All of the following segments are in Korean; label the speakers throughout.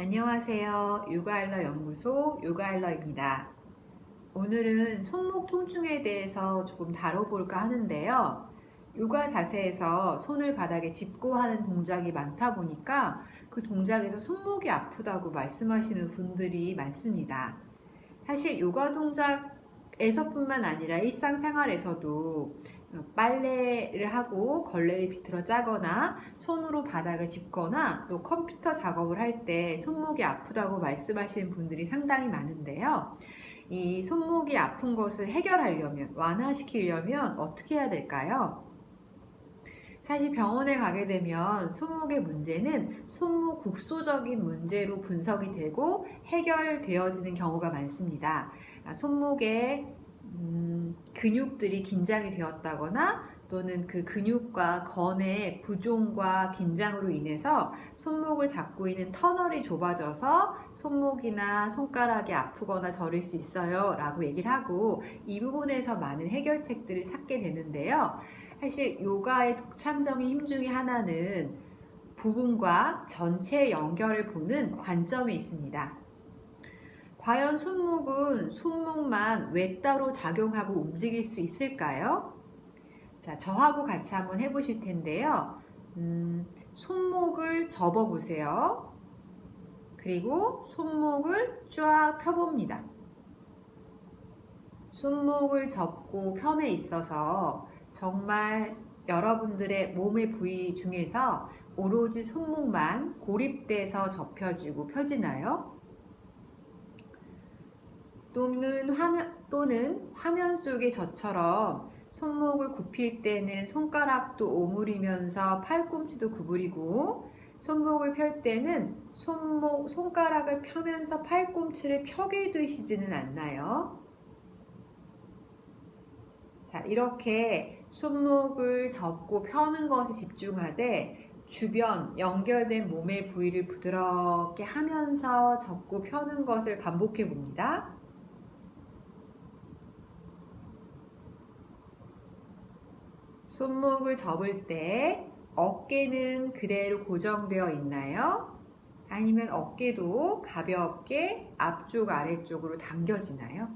Speaker 1: 안녕하세요. 요가알러 연구소 요가알러입니다. 오늘은 손목 통증에 대해서 조금 다뤄볼까 하는데요. 요가 자세에서 손을 바닥에 짚고 하는 동작이 많다 보니까 그 동작에서 손목이 아프다고 말씀하시는 분들이 많습니다. 사실 요가 동작에서뿐만 아니라 일상생활에서도 빨래를 하고 걸레를 비틀어 짜거나 손으로 바닥을 짚거나 또 컴퓨터 작업을 할 때 손목이 아프다고 말씀하시는 분들이 상당히 많은데요. 이 손목이 아픈 것을 해결하려면, 완화시키려면 어떻게 해야 될까요? 사실 병원에 가게 되면 손목의 문제는 손목 국소적인 문제로 분석이 되고 해결되어지는 경우가 많습니다. 손목에 근육들이 긴장이 되었다거나 또는 그 근육과 건의 부종과 긴장으로 인해서 손목을 잡고 있는 터널이 좁아져서 손목이나 손가락이 아프거나 저릴 수 있어요 라고 얘기를 하고 이 부분에서 많은 해결책들을 찾게 되는데요. 사실 요가의 독창적인 힘 중에 하나는 부분과 전체 연결을 보는 관점이 있습니다. 과연 손목은 손목만 외따로 작용하고 움직일 수 있을까요? 자, 저하고 같이 한번 해보실 텐데요. 손목을 접어 보세요. 그리고 손목을 쫙 펴봅니다. 손목을 접고 펴에 있어서 정말 여러분들의 몸의 부위 중에서 오로지 손목만 고립돼서 접혀지고 펴지나요? 또는 화면 속의 저처럼 손목을 굽힐 때는 손가락도 오므리면서 팔꿈치도 구부리고 손목을 펼 때는 손가락을 펴면서 팔꿈치를 펴게 되시지는 않나요? 자, 이렇게 손목을 접고 펴는 것에 집중하되 주변 연결된 몸의 부위를 부드럽게 하면서 접고 펴는 것을 반복해 봅니다. 손목을 접을 때 어깨는 그대로 고정되어 있나요? 아니면 어깨도 가볍게 앞쪽 아래쪽으로 당겨지나요?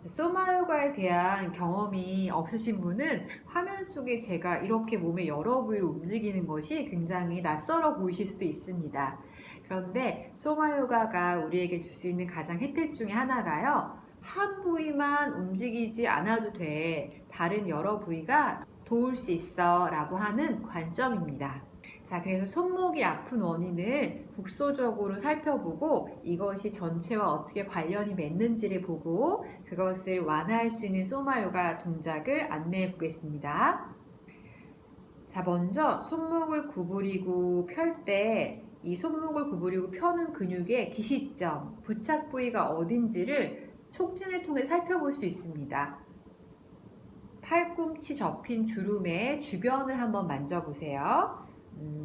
Speaker 1: 소마요가에 대한 경험이 없으신 분은 화면 속에 제가 이렇게 몸의 여러 부위를 움직이는 것이 굉장히 낯설어 보이실 수도 있습니다. 그런데 소마요가가 우리에게 줄 수 있는 가장 혜택 중에 하나가요. 한 부위만 움직이지 않아도 돼. 다른 여러 부위가 도울 수 있어 라고 하는 관점입니다. 자, 그래서 손목이 아픈 원인을 국소적으로 살펴보고 이것이 전체와 어떻게 관련이 맺는지를 보고 그것을 완화할 수 있는 소마요가 동작을 안내해 보겠습니다. 자, 먼저 손목을 구부리고 펼 때 이 손목을 구부리고 펴는 근육의 기시점, 부착 부위가 어딘지를 촉진을 통해 살펴볼 수 있습니다. 팔꿈치 접힌 주름의 주변을 한번 만져보세요.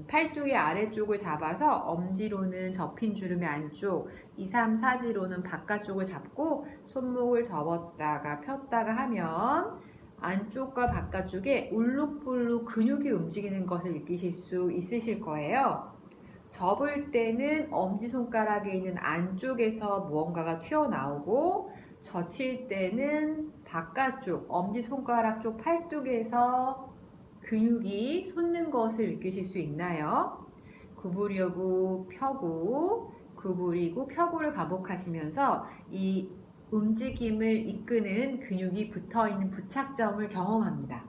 Speaker 1: 팔뚝의 아래쪽을 잡아서 엄지로는 접힌 주름의 안쪽, 2, 3, 4지로는 바깥쪽을 잡고 손목을 접었다가 폈다가 하면 안쪽과 바깥쪽에 울룩불룩 근육이 움직이는 것을 느끼실 수 있으실 거예요. 접을 때는 엄지손가락에 있는 안쪽에서 무언가가 튀어나오고 젖힐 때는 바깥쪽, 엄지손가락 쪽 팔뚝에서 근육이 솟는 것을 느끼실 수 있나요? 구부리고 펴고 구부리고 펴고를 반복하시면서 이 움직임을 이끄는 근육이 붙어있는 부착점을 경험합니다.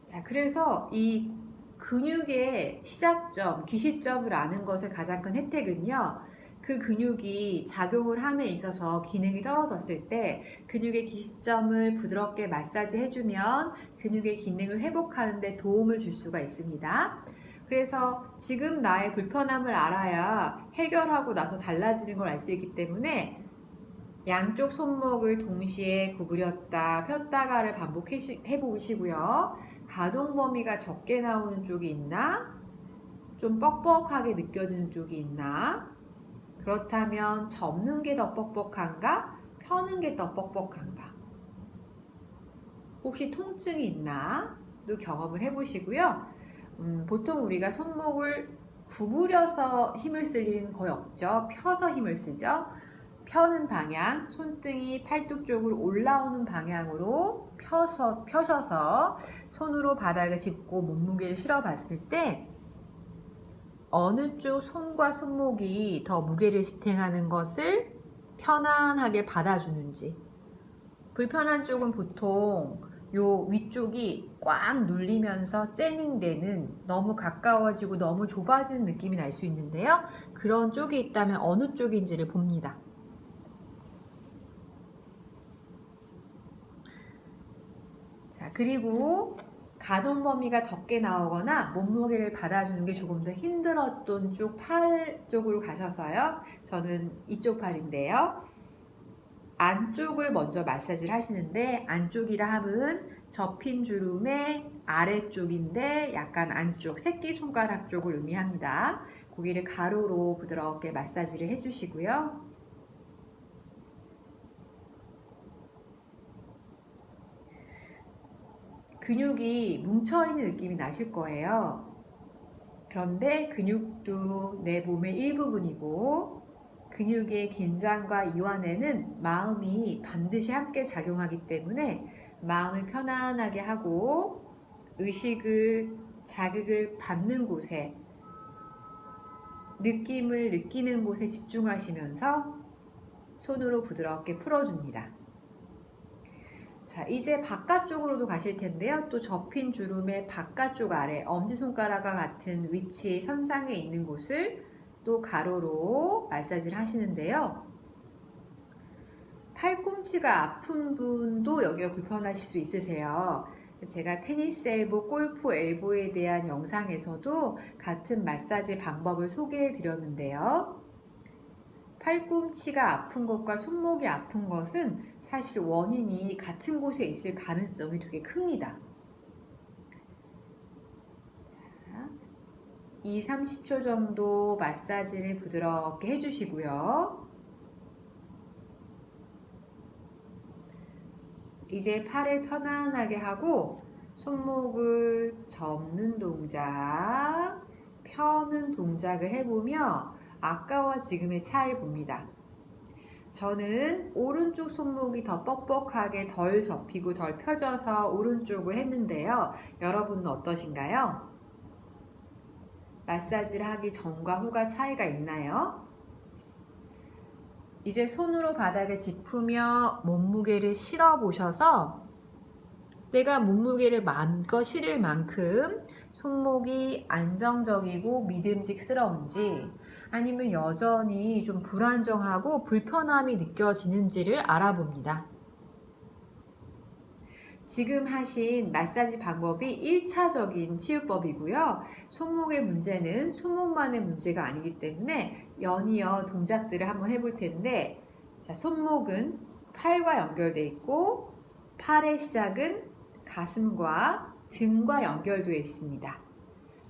Speaker 1: 자, 그래서 이 근육의 시작점, 기시점을 아는 것의 가장 큰 혜택은요. 그 근육이 작용을 함에 있어서 기능이 떨어졌을 때 근육의 기시점을 부드럽게 마사지 해주면 근육의 기능을 회복하는 데 도움을 줄 수가 있습니다. 그래서 지금 나의 불편함을 알아야 해결하고 나서 달라지는 걸 알 수 있기 때문에 양쪽 손목을 동시에 구부렸다 폈다가를 반복해 보시고요. 가동 범위가 적게 나오는 쪽이 있나? 좀 뻑뻑하게 느껴지는 쪽이 있나? 그렇다면 접는 게 더 뻑뻑한가? 펴는 게 더 뻑뻑한가? 혹시 통증이 있나? 경험을 해보시고요. 보통 우리가 손목을 구부려서 힘을 쓸 일은 거의 없죠. 펴서 힘을 쓰죠. 펴는 방향, 손등이 팔뚝 쪽으로 올라오는 방향으로 펴셔서 손으로 바닥을 짚고 몸무게를 실어 봤을 때 어느 쪽 손과 손목이 더 무게를 지탱하는 것을 편안하게 받아주는지. 불편한 쪽은 보통 요 위쪽이 꽉 눌리면서 째닝되는, 너무 가까워지고 너무 좁아지는 느낌이 날 수 있는데요. 그런 쪽이 있다면 어느 쪽인지를 봅니다. 자, 그리고 가동 범위가 적게 나오거나 몸무게를 받아주는 게 조금 더 힘들었던 쪽, 팔 쪽으로 가셔서요. 저는 이쪽 팔인데요. 안쪽을 먼저 마사지를 하시는데, 안쪽이라 함은 접힌 주름의 아래쪽인데 약간 안쪽, 새끼손가락 쪽을 의미합니다. 고기를 가로로 부드럽게 마사지를 해주시고요. 근육이 뭉쳐있는 느낌이 나실 거예요. 그런데 근육도 내 몸의 일부분이고, 근육의 긴장과 이완에는 마음이 반드시 함께 작용하기 때문에 마음을 편안하게 하고 의식을, 자극을 받는 곳에, 느낌을 느끼는 곳에 집중하시면서 손으로 부드럽게 풀어줍니다. 자, 이제 바깥쪽으로도 가실 텐데요. 또 접힌 주름의 바깥쪽 아래, 엄지손가락과 같은 위치 선상에 있는 곳을 또 가로로 마사지를 하시는데요. 팔꿈치가 아픈 분도 여기가 불편하실 수 있으세요. 제가 테니스 엘보, 골프 엘보에 대한 영상에서도 같은 마사지 방법을 소개해 드렸는데요. 팔꿈치가 아픈 것과 손목이 아픈 것은 사실 원인이 같은 곳에 있을 가능성이 되게 큽니다. 자, 2~30초 정도 마사지를 부드럽게 해주시고요. 이제 팔을 편안하게 하고 손목을 접는 동작, 펴는 동작을 해보며 아까와 지금의 차이를 봅니다. 저는 오른쪽 손목이 더 뻑뻑하게 덜 접히고 덜 펴져서 오른쪽을 했는데요. 여러분은 어떠신가요? 마사지를 하기 전과 후가 차이가 있나요? 이제 손으로 바닥을 짚으며 몸무게를 실어 보셔서 내가 몸무게를 마음껏 실을 만큼 손목이 안정적이고 믿음직스러운지, 아니면 여전히 좀 불안정하고 불편함이 느껴지는지를 알아봅니다. 지금 하신 마사지 방법이 1차적인 치유법이고요. 손목의 문제는 손목만의 문제가 아니기 때문에 연이어 동작들을 한번 해볼 텐데, 자, 손목은 팔과 연결되어 있고 팔의 시작은 가슴과 등과 연결되어 있습니다.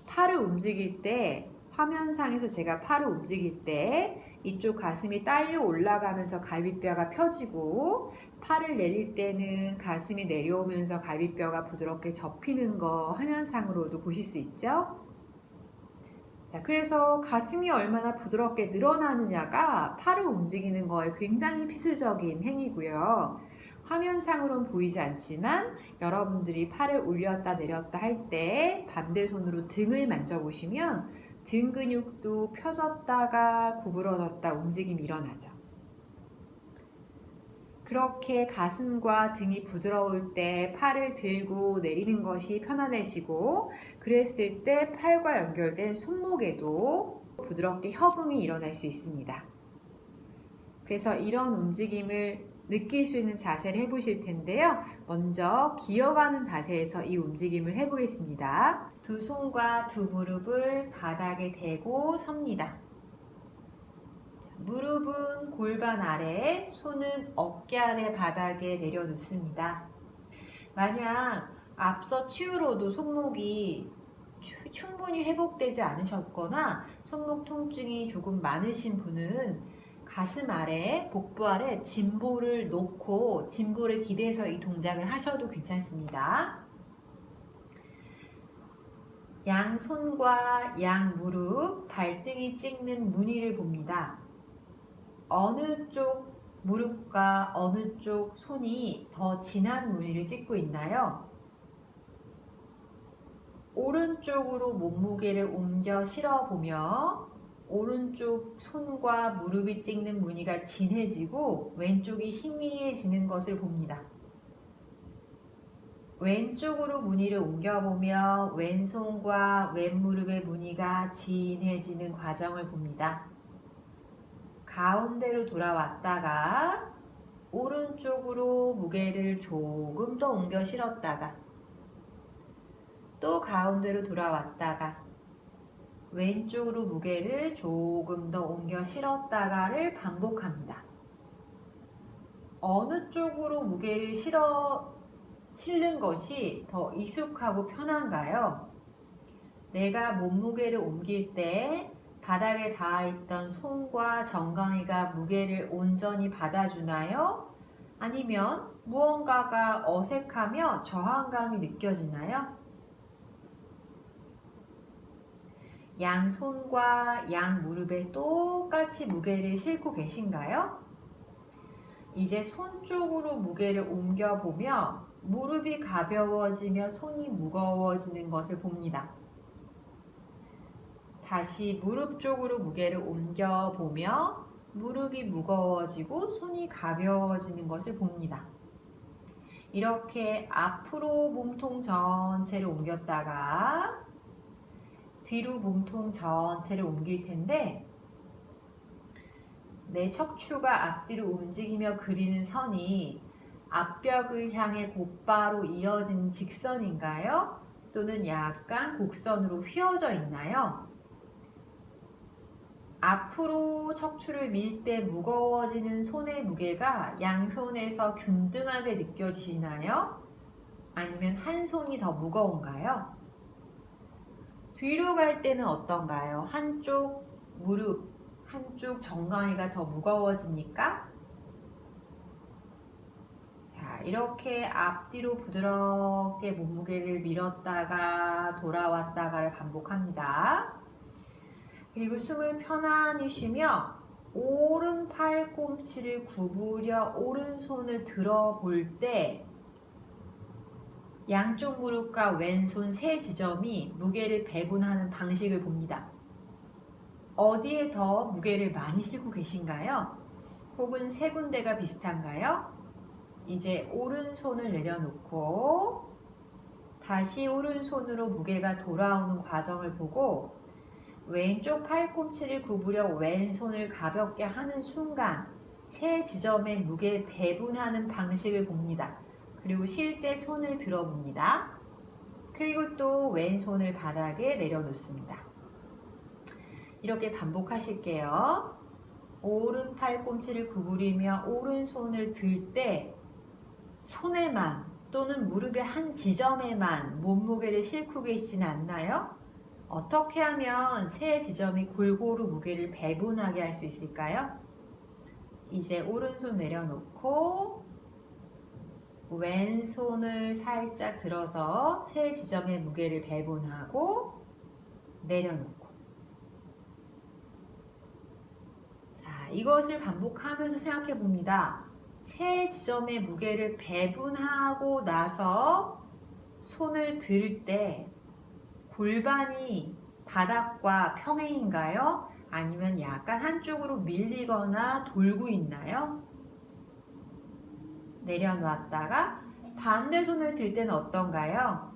Speaker 1: 팔을 움직일 때, 화면상에서 제가 팔을 움직일 때 이쪽 가슴이 딸려 올라가면서 갈비뼈가 펴지고, 팔을 내릴 때는 가슴이 내려오면서 갈비뼈가 부드럽게 접히는 거 화면상으로도 보실 수 있죠? 자, 그래서 가슴이 얼마나 부드럽게 늘어나느냐가 팔을 움직이는 거에 굉장히 필수적인 행위고요. 화면상으로는 보이지 않지만 여러분들이 팔을 올렸다 내렸다 할 때 반대 손으로 등을 만져보시면 등 근육도 펴졌다가 구부러졌다 움직임이 일어나죠. 그렇게 가슴과 등이 부드러울 때 팔을 들고 내리는 것이 편안해지고, 그랬을 때 팔과 연결된 손목에도 부드럽게 협응이 일어날 수 있습니다. 그래서 이런 움직임을 느낄 수 있는 자세를 해보실 텐데요. 먼저 기어가는 자세에서 이 움직임을 해보겠습니다. 두 손과 두 무릎을 바닥에 대고 섭니다. 무릎은 골반 아래, 손은 어깨 아래 바닥에 내려놓습니다. 만약 앞서 치유로도 손목이 충분히 회복되지 않으셨거나 손목 통증이 조금 많으신 분은 가슴 아래, 복부 아래 짐볼을 놓고 짐볼을 기대서 이 동작을 하셔도 괜찮습니다. 양손과 양무릎, 발등이 찍는 무늬를 봅니다. 어느 쪽 무릎과 어느 쪽 손이 더 진한 무늬를 찍고 있나요? 오른쪽으로 몸무게를 옮겨 실어보며 오른쪽 손과 무릎이 찍는 무늬가 진해지고 왼쪽이 희미해지는 것을 봅니다. 왼쪽으로 무늬를 옮겨보며 왼손과 왼무릎의 무늬가 진해지는 과정을 봅니다. 가운데로 돌아왔다가 오른쪽으로 무게를 조금 더 옮겨 실었다가 또 가운데로 돌아왔다가 왼쪽으로 무게를 조금 더 옮겨 실었다가를 반복합니다. 어느 쪽으로 무게를 실는 것이 더 익숙하고 편한가요? 내가 몸무게를 옮길 때 바닥에 닿아있던 손과 정강이가 무게를 온전히 받아주나요? 아니면 무언가가 어색하며 저항감이 느껴지나요? 양손과 양무릎에 똑같이 무게를 싣고 계신가요? 이제 손 쪽으로 무게를 옮겨보며 무릎이 가벼워지며 손이 무거워지는 것을 봅니다. 다시 무릎 쪽으로 무게를 옮겨보며 무릎이 무거워지고 손이 가벼워지는 것을 봅니다. 이렇게 앞으로 몸통 전체를 옮겼다가 뒤로 몸통 전체를 옮길 텐데 내 척추가 앞뒤로 움직이며 그리는 선이 앞벽을 향해 곧바로 이어진 직선인가요? 또는 약간 곡선으로 휘어져 있나요? 앞으로 척추를 밀 때 무거워지는 손의 무게가 양손에서 균등하게 느껴지시나요? 아니면 한 손이 더 무거운가요? 뒤로 갈 때는 어떤가요? 한쪽 무릎, 한쪽 정강이가 더 무거워집니까? 자, 이렇게 앞뒤로 부드럽게 몸무게를 밀었다가 돌아왔다가를 반복합니다. 그리고 숨을 편안히 쉬며 오른 팔꿈치를 구부려 오른손을 들어볼 때 양쪽 무릎과 왼손 세 지점이 무게를 배분하는 방식을 봅니다. 어디에 더 무게를 많이 싣고 계신가요? 혹은 세 군데가 비슷한가요? 이제 오른손을 내려놓고 다시 오른손으로 무게가 돌아오는 과정을 보고 왼쪽 팔꿈치를 구부려 왼손을 가볍게 하는 순간 세 지점의 무게 배분하는 방식을 봅니다. 그리고 실제 손을 들어봅니다. 그리고 또 왼손을 바닥에 내려놓습니다. 이렇게 반복하실게요. 오른 팔꿈치를 구부리며 오른손을 들 때 손에만 또는 무릎의 한 지점에만 몸무게를 싣고 계시진 않나요? 어떻게 하면 세 지점이 골고루 무게를 배분하게 할 수 있을까요? 이제 오른손 내려놓고 왼손을 살짝 들어서 세 지점의 무게를 배분하고 내려놓고 자, 이것을 반복하면서 생각해 봅니다. 세 지점의 무게를 배분하고 나서 손을 들 때 골반이 바닥과 평행인가요? 아니면 약간 한쪽으로 밀리거나 돌고 있나요? 내려놨다가 반대 손을 들 때는 어떤가요?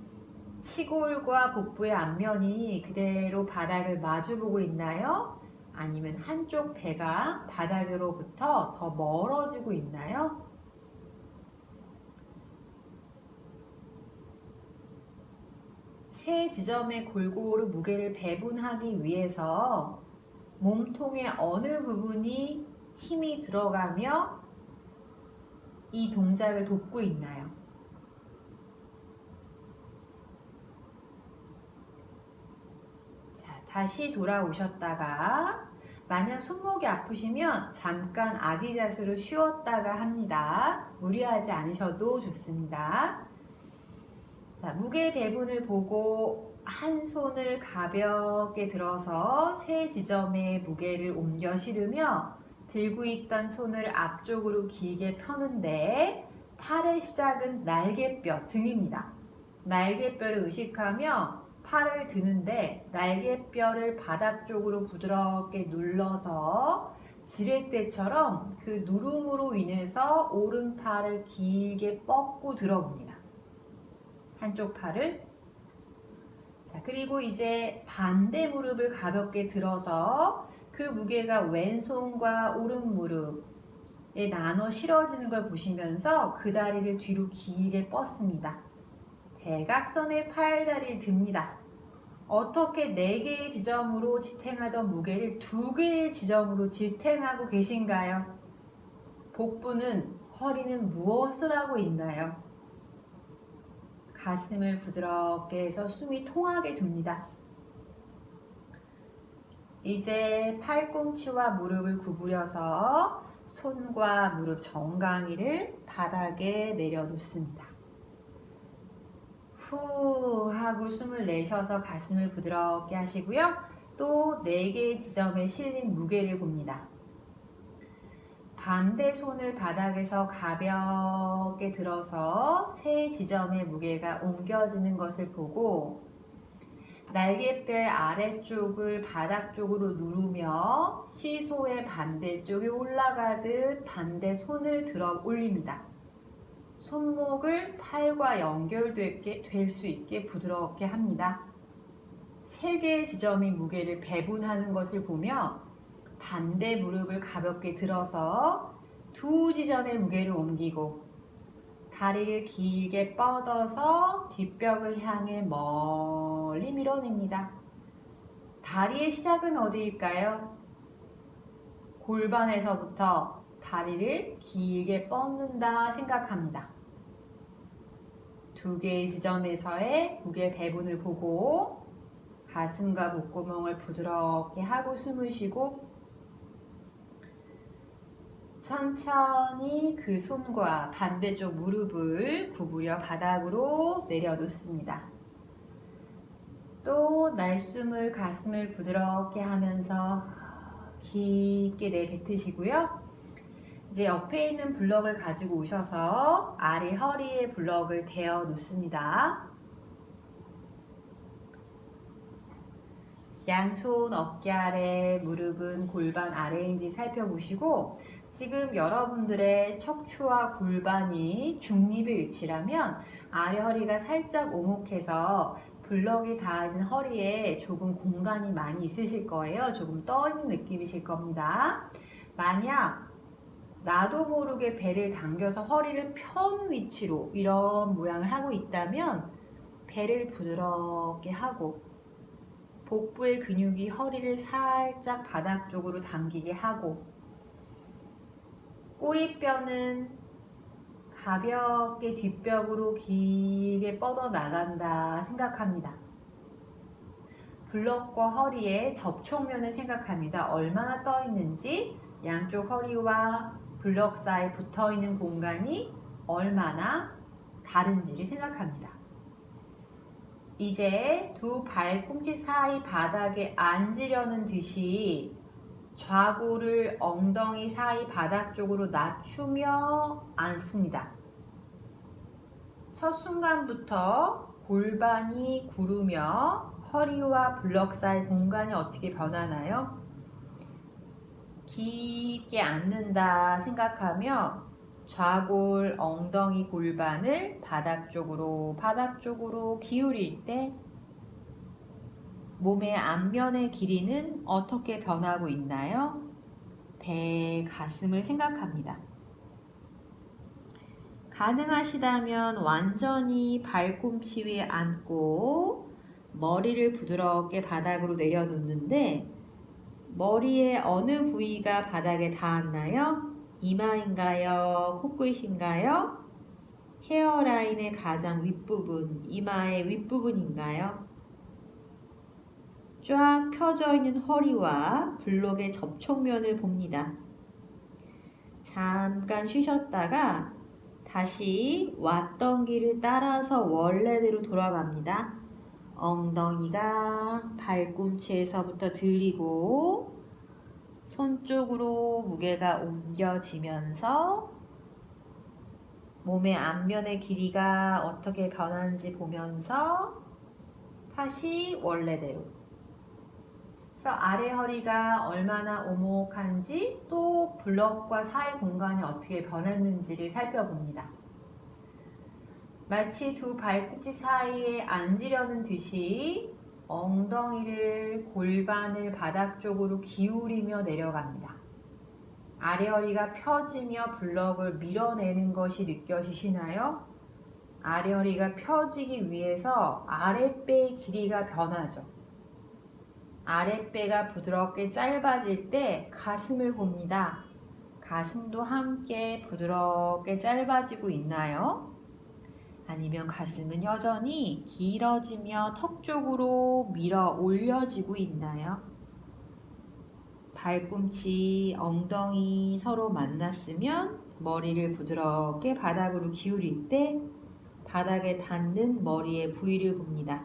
Speaker 1: 치골과 복부의 앞면이 그대로 바닥을 마주보고 있나요? 아니면 한쪽 배가 바닥으로부터 더 멀어지고 있나요? 세 지점의 골고루 무게를 배분하기 위해서 몸통의 어느 부분이 힘이 들어가며 이 동작을 돕고 있나요? 자, 다시 돌아오셨다가 만약 손목이 아프시면 잠깐 아기 자세로 쉬었다가 합니다. 무리하지 않으셔도 좋습니다. 자, 무게 배분을 보고 한 손을 가볍게 들어서 세 지점의 무게를 옮겨 실으며 들고 있던 손을 앞쪽으로 길게 펴는데 팔의 시작은 날개뼈 등입니다. 날개뼈를 의식하며 팔을 드는데 날개뼈를 바닥 쪽으로 부드럽게 눌러서 지렛대처럼 그 누름으로 인해서 오른팔을 길게 뻗고 들어봅니다. 한쪽 팔을. 자, 그리고 이제 반대 무릎을 가볍게 들어서 그 무게가 왼손과 오른 무릎에 나눠 실어지는 걸 보시면서 그 다리를 뒤로 길게 뻗습니다. 대각선의 팔다리를 듭니다. 어떻게 4개의 지점으로 지탱하던 무게를 2개의 지점으로 지탱하고 계신가요? 복부는, 허리는 무엇을 하고 있나요? 가슴을 부드럽게 해서 숨이 통하게 둡니다. 이제 팔꿈치와 무릎을 구부려서 손과 무릎 정강이를 바닥에 내려놓습니다. 후 하고 숨을 내쉬어서 가슴을 부드럽게 하시고요. 또 4개의 지점에 실린 무게를 봅니다. 반대 손을 바닥에서 가볍게 들어서 세 지점의 무게가 옮겨지는 것을 보고 날개뼈 아래쪽을 바닥 쪽으로 누르며 시소의 반대쪽에 올라가듯 반대 손을 들어 올립니다. 손목을 팔과 연결될 수 있게 부드럽게 합니다. 3개의 지점이 무게를 배분하는 것을 보며 반대 무릎을 가볍게 들어서 2 지점의 무게를 옮기고 다리를 길게 뻗어서 뒷벽을 향해 멀리 밀어냅니다. 다리의 시작은 어디일까요? 골반에서부터 다리를 길게 뻗는다 생각합니다. 2개의 지점에서의 무게 배분을 보고 가슴과 목구멍을 부드럽게 하고 숨을 쉬고 천천히 그 손과 반대쪽 무릎을 구부려 바닥으로 내려놓습니다. 또 날숨을 가슴을 부드럽게 하면서 깊게 내뱉으시고요. 이제 옆에 있는 블럭을 가지고 오셔서 아래 허리에 블럭을 대어 놓습니다. 양손 어깨 아래, 무릎은 골반 아래인지 살펴보시고 지금 여러분들의 척추와 골반이 중립의 위치라면 아래 허리가 살짝 오목해서 블럭이 닿은 허리에 조금 공간이 많이 있으실 거예요. 조금 떠 있는 느낌이실 겁니다. 만약 나도 모르게 배를 당겨서 허리를 편 위치로 이런 모양을 하고 있다면 배를 부드럽게 하고 복부의 근육이 허리를 살짝 바닥 쪽으로 당기게 하고 꼬리뼈는 가볍게 뒷벽으로 길게 뻗어 나간다 생각합니다. 블럭과 허리의 접촉면을 생각합니다. 얼마나 떠 있는지 양쪽 허리와 블럭 사이 붙어 있는 공간이 얼마나 다른지를 생각합니다. 이제 2 발꿈치 사이 바닥에 앉으려는 듯이 좌골을 엉덩이 사이 바닥 쪽으로 낮추며 앉습니다. 첫 순간부터 골반이 구르며 허리와 블럭 사이 공간이 어떻게 변하나요? 깊게 앉는다 생각하며 좌골, 엉덩이, 골반을 바닥 쪽으로 기울일 때 몸의 앞면의 길이는 어떻게 변하고 있나요? 배, 가슴을 생각합니다. 가능하시다면 완전히 발꿈치 위에 앉고 머리를 부드럽게 바닥으로 내려놓는데 머리의 어느 부위가 바닥에 닿았나요? 이마인가요? 코끝인가요? 헤어라인의 가장 윗부분, 이마의 윗부분인가요? 쫙 펴져 있는 허리와 블록의 접촉면을 봅니다. 잠깐 쉬셨다가 다시 왔던 길을 따라서 원래대로 돌아갑니다.
Speaker 2: 엉덩이가 발꿈치에서부터 들리고 손 쪽으로 무게가 옮겨지면서 몸의 앞면의 길이가 어떻게 변하는지 보면서 다시 원래대로. 그래서 아래 허리가 얼마나 오목한지 또 블럭과 사이 공간이 어떻게 변했는지를 살펴봅니다. 마치 두 발꿈치 사이에 앉으려는 듯이 엉덩이를 골반을 바닥 쪽으로 기울이며 내려갑니다. 아래 허리가 펴지며 블럭을 밀어내는 것이 느껴지시나요? 아래 허리가 펴지기 위해서 아랫배의 길이가 변하죠. 아랫배가 부드럽게 짧아질 때 가슴을 봅니다. 가슴도 함께 부드럽게 짧아지고 있나요? 아니면 가슴은 여전히 길어지며 턱 쪽으로 밀어 올려지고 있나요? 발꿈치, 엉덩이 서로 만났으면 머리를 부드럽게 바닥으로 기울일 때 바닥에 닿는 머리의 부위를 봅니다.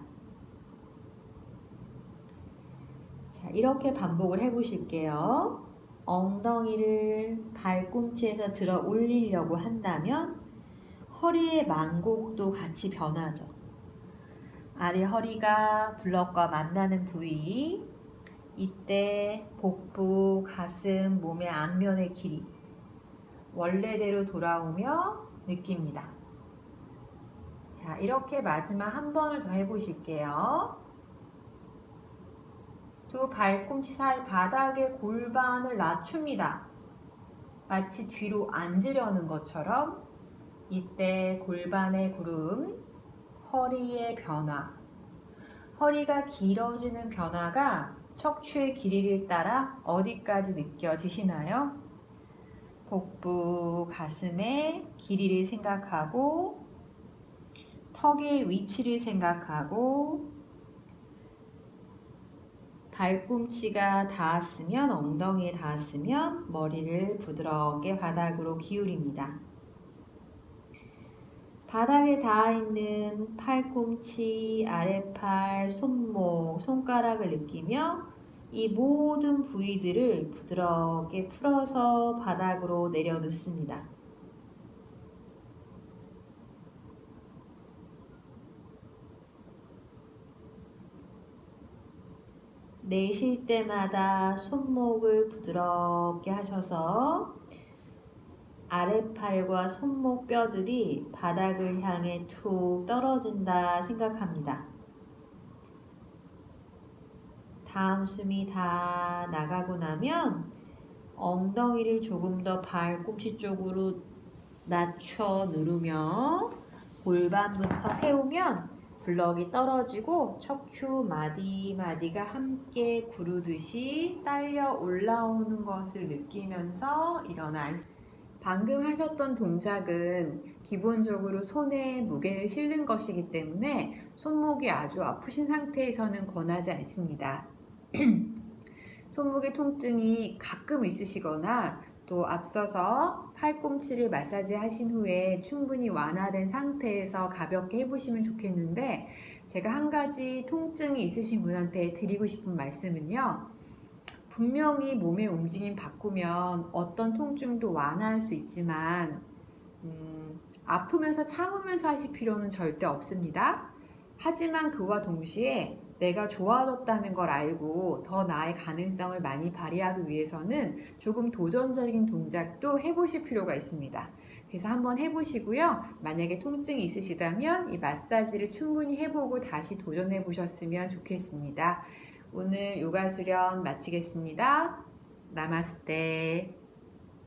Speaker 2: 자, 이렇게 반복을 해보실게요. 엉덩이를 발꿈치에서 들어 올리려고 한다면 허리의 만곡도 같이 변하죠. 아래 허리가 블럭과 만나는 부위, 이때 복부, 가슴, 몸의 앞면의 길이 원래대로 돌아오며 느낍니다. 자, 이렇게 마지막 한 번을 더 해보실게요. 두 발꿈치 사이 바닥에 골반을 낮춥니다. 마치 뒤로 앉으려는 것처럼 이때 골반의 구름, 허리의 변화, 허리가 길어지는 변화가 척추의 길이를 따라 어디까지 느껴지시나요? 복부, 가슴의 길이를 생각하고 턱의 위치를 생각하고 발꿈치가 닿았으면 엉덩이에 닿았으면 머리를 부드럽게 바닥으로 기울입니다. 바닥에 닿아있는 팔꿈치, 아랫팔, 손목, 손가락을 느끼며 이 모든 부위들을 부드럽게 풀어서 바닥으로 내려놓습니다. 내쉴 때마다 손목을 부드럽게 하셔서 아랫팔과 손목 뼈들이 바닥을 향해 툭 떨어진다 생각합니다. 다음 숨이 다 나가고 나면 엉덩이를 조금 더 발꿈치 쪽으로 낮춰 누르며 골반부터 세우면 블럭이 떨어지고 척추 마디마디가 함께 구르듯이 딸려 올라오는 것을 느끼면서 일어난 방금 하셨던 동작은 기본적으로 손에 무게를 실는 것이기 때문에 손목이 아주 아프신 상태에서는 권하지 않습니다. 손목의 통증이 가끔 있으시거나 또 앞서서 팔꿈치를 마사지 하신 후에 충분히 완화된 상태에서 가볍게 해보시면 좋겠는데, 제가 한 가지 통증이 있으신 분한테 드리고 싶은 말씀은요, 분명히 몸의 움직임 바꾸면 어떤 통증도 완화할 수 있지만 아프면서 참으면서 하실 필요는 절대 없습니다. 하지만 그와 동시에 내가 좋아졌다는 걸 알고 더 나의 가능성을 많이 발휘하기 위해서는 조금 도전적인 동작도 해보실 필요가 있습니다. 그래서 한번 해보시고요. 만약에 통증이 있으시다면 이 마사지를 충분히 해보고 다시 도전해 보셨으면 좋겠습니다. 오늘 요가 수련 마치겠습니다. 나마스테.